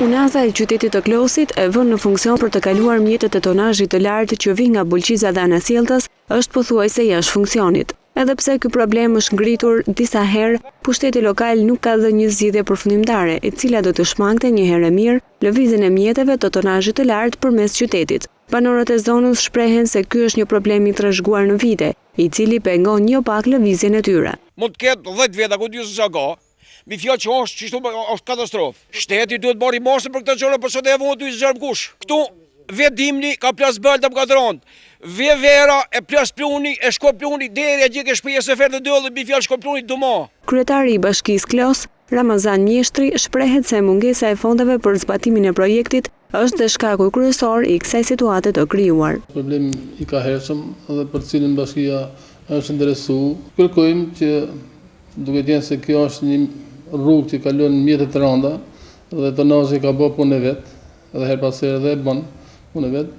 Unaza e qytetit të Klosit e vënë në funksion për të kaluar mjetet e tonazhit të lartë që vijnë nga Bulqiza dhe Anasjelltas është pothuajse jashtë funksionit. Edhe pse ky problem është ngritur disa herë, pushteti lokal nuk ka dhënë një zgjidhje përfundimtare, e cila do të shmangte një herë mirë lëvizjen e mjeteve të tonazhit të lartë përmes qytetit. Banorët e zonës shprehen se ky është një problem i trashëguar në vite, i cili pengon jo pak lëvizjen e tyre. Mund të ketë 10 vjet apo 20 sa ka. Mi fjalë që është katastrofë. Shteti duhet marrë masën për këtë gjëra, por sot e vënë ty zgjerm kush. Ktu vet dimni ka plas balta për katron. Ve vera e plas pluni, e shko pluni deri atje ke shtëpia se ferdë dëllë mbi fjalë shko pluni domo. Kryetari i Bashkisë Klos, Ramazan Mjeshtri, shprehet se mungesa e fondeve për zbatimin e projektit është dhe shkaku kryesor i kësaj situate të krijuar. Problem i kahershëm dhe për cilin bashkia është interesuar. Kërkojmë që duke qenë se kjo është një rrugë që kalon mjetet të rënda dhe tonazhi ka bërë punë vet, edhe her pas here dhe bën punë vet.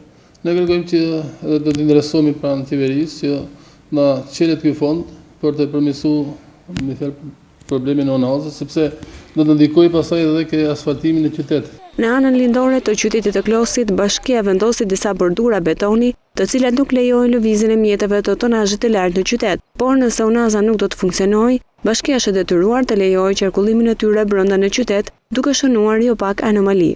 Ne kërkojmë që edhe do të interesohemi pranë qeverisë që na çelet ky fond për të përmirësuar problemin e onazës, sepse do të ndikojë pastaj edhe ke asfaltimin e qytetit. Në anën lindore të qytetit të Klosit, bashkia vendosi disa bordura betoni, të cilat nuk lejojnë lëvizjen e mjeteve të tonazhit të lartë në qytet. Por nëse unaza nuk do të funksionojë, bashkia është detyruar të lejojë qarkullimin e tyre brenda në qytet, duke shënuar jo pak anomali.